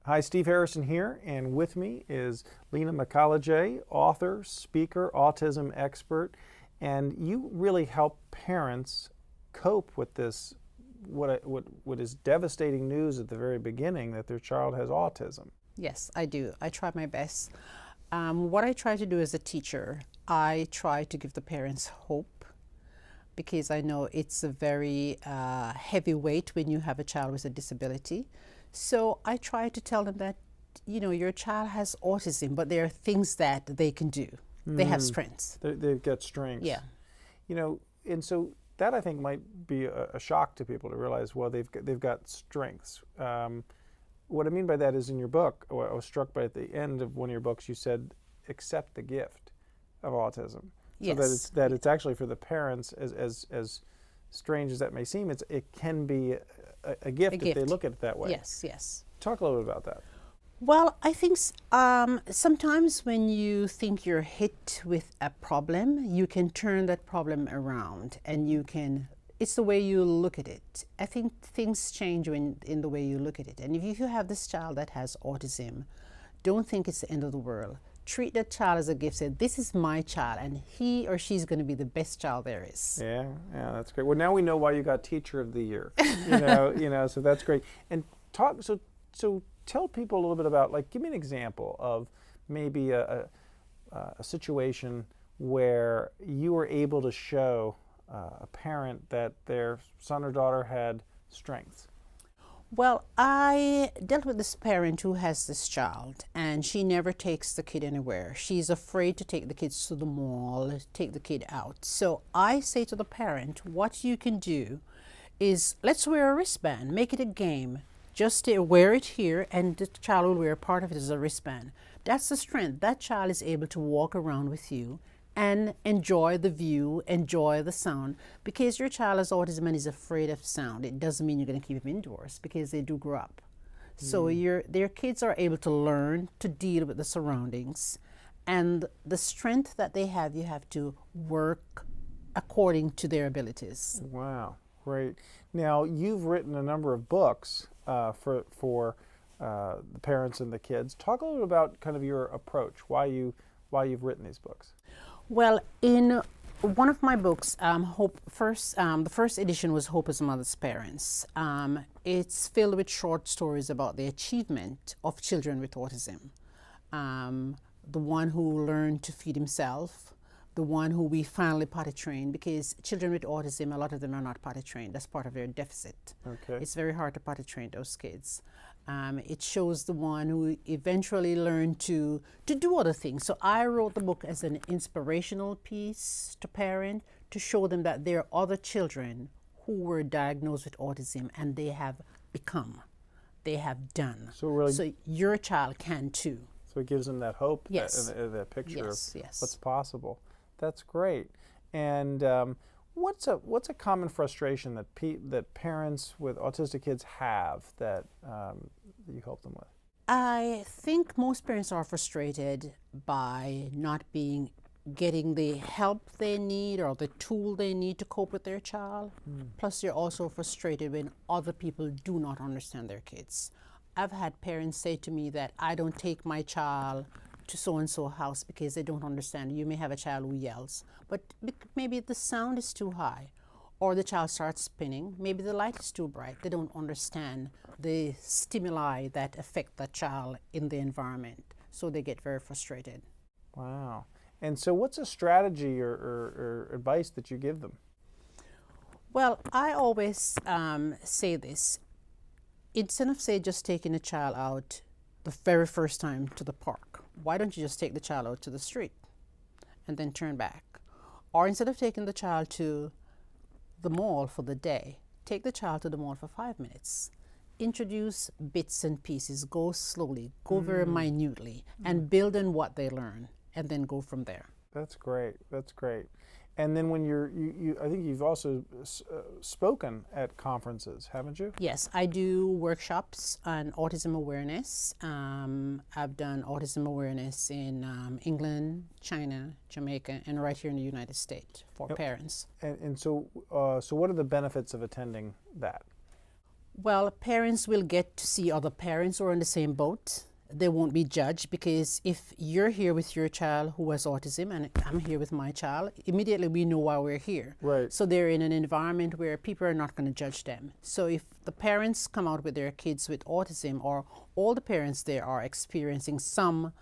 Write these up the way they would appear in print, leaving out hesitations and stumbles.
Hi, Steve Harrison here, and with me is Lena McCalla-Njee, author, speaker, autism expert, and you really help parents cope with this, what is devastating news at the very beginning that their child has autism. Yes, I do. I try my best. What I try to do as a teacher, I try to give the parents hope because I know it's a very heavy weight when you have a child with a disability. So I try to tell them that, your child has autism, but there are things that they can do. They have strengths. They've got strengths. Yeah. And so that I think might be a shock to people to realize, well, they've got strengths. What I mean by that is in your book, I was struck by at the end of one of your books, you said, accept the gift of autism. Yes. So that it's actually for the parents, as strange as that may seem, it can be a gift if they look at it that way. Yes, yes. Talk a little bit about that. Well, I think sometimes when you think you're hit with a problem, you can turn that problem around and it's the way you look at it. I think things change in the way you look at it. And if you have this child that has autism, don't think it's the end of the world. Treat that child as a gift. Say, this is my child, and he or she's going to be the best child there is. Yeah, that's great. Well, now we know why you got Teacher of the Year. So that's great. And so tell people a little bit about, give me an example of maybe a situation where you were able to show a parent that their son or daughter had strengths. Well, I dealt with this parent who has this child, and she never takes the kid anywhere. She's afraid to take the kids to the mall, take the kid out. So I say to the parent, what you can do is, let's wear a wristband, make it a game. Just wear it here, and the child will wear part of it as a wristband. That's the strength. That child is able to walk around with you and enjoy the view, enjoy the sound. Because your child has autism and is afraid of sound, it doesn't mean you're going to keep him indoors, because they do grow up. So their kids are able to learn to deal with the surroundings. And the strength that they have, you have to work according to their abilities. Wow, great. Now, you've written a number of books for the parents and the kids. Talk a little about kind of your approach, why you've written these books. Well, in one of my books, the first edition was Hope as a Mother's Parents. It's filled with short stories about the achievement of children with autism. The one who learned to feed himself, the one who we finally potty trained, because children with autism, a lot of them are not potty trained. That's part of their deficit. Okay. It's very hard to potty train those kids. It shows the one who eventually learned to do other things. So I wrote the book as an inspirational piece to parents to show them that there are other children who were diagnosed with autism and they have become, they have done. So your child can too. So it gives them that hope, yes. that picture of yes. what's possible. That's great. And what's a common frustration that parents with autistic kids have that you help them with? I think most parents are frustrated by not getting the help they need or the tool they need to cope with their child. Plus, they're also frustrated when other people do not understand their kids. I've had parents say to me that I don't take my child to so-and-so house because they don't understand. You may have a child who yells, but maybe the sound is too high, or the child starts spinning. Maybe the light is too bright. They don't understand the stimuli that affect that child in the environment, so they get very frustrated. Wow. And so what's a strategy or advice that you give them? Well, I always say this. Instead of, say, just taking a child out the very first time to the park, why don't you just take the child out to the street and then turn back? Or instead of taking the child to the mall for the day, take the child to the mall for 5 minutes. Introduce bits and pieces, go slowly, go very minutely, and build on what they learn, and then go from there. That's great. That's great. And then when I think you've also spoken at conferences, haven't you? Yes, I do workshops on autism awareness. I've done autism awareness in England, China, Jamaica, and right here in the United States for parents. And so what are the benefits of attending that? Well, parents will get to see other parents who are in the same boat. They won't be judged, because if you're here with your child who has autism and I'm here with my child, immediately we know why we're here. Right. So they're in an environment where people are not going to judge them. So if the parents come out with their kids with autism, or all the parents there are experiencing some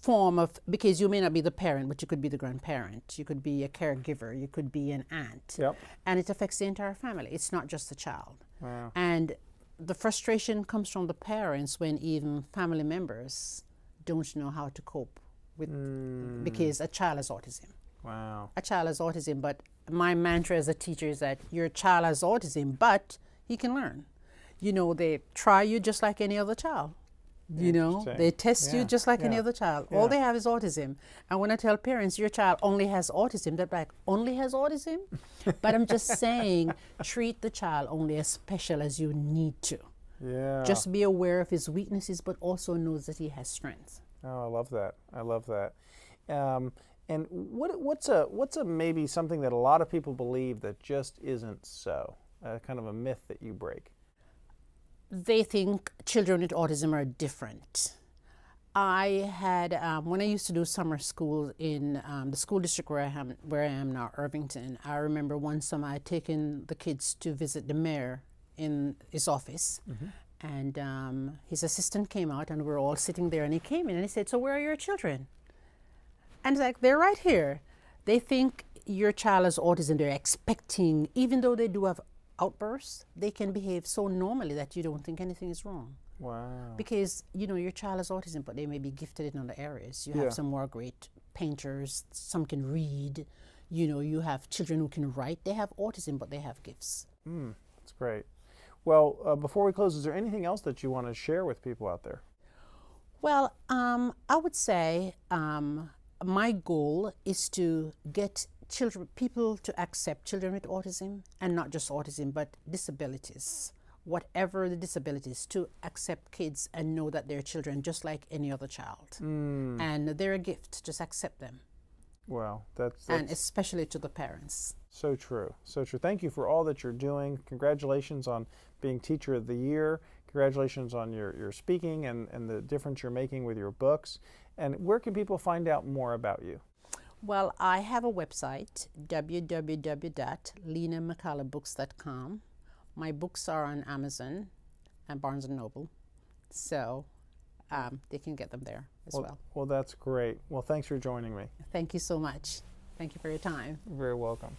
form of, because you may not be the parent, but you could be the grandparent, you could be a caregiver, you could be an aunt. Yep. And it affects the entire family. It's not just the child. Wow. And the frustration comes from the parents when even family members don't know how to cope with, because a child has autism. Wow. A child has autism, but my mantra as a teacher is that your child has autism, but he can learn. You know, they try you just like any other child. You know, Interesting. they test you Yeah, just like any yeah, other child. yeah. All they have is autism. And when I tell parents, your child only has autism, they're like, only has autism? But I'm just saying, treat the child only as special as you need to. Yeah. Just be aware of his weaknesses, but also knows that he has strengths. Oh, I love that. I love that. And what's a maybe something that a lot of people believe that just isn't so? Kind of a myth that you break. They think children with autism are different. I had, when I used to do summer school in the school district where I am now, Irvington, I remember one summer I had taken the kids to visit the mayor in his office. And his assistant came out, and we were all sitting there, and he came in and he said, "So where are your children?" And it's like, they're right here. They think your child has autism. They're expecting, even though they do have outbursts, they can behave so normally that you don't think anything is wrong. Wow. Because, you know, your child has autism, but they may be gifted in other areas. You Yeah. have some who are great painters, some can read. You know, you have children who can write. They have autism, but they have gifts. That's great. Well, before we close, is there anything else that you want to share with people out there? Well, I would say my goal is to get people to accept children with autism, and not just autism, but disabilities, whatever the disabilities, to accept kids and know that they're children just like any other child. And they're a gift, just accept them. Well, that's And especially to the parents. so true. So true. Thank you for all that you're doing. Congratulations on being Teacher of the Year. Congratulations on your speaking and the difference you're making with your books. And where can people find out more about you? Well, I have a website, www.lenamccallabooks.com. My books are on Amazon and Barnes & Noble, so they can get them there as well. Well, that's great. Well, thanks for joining me. Thank you so much. Thank you for your time. You're very welcome.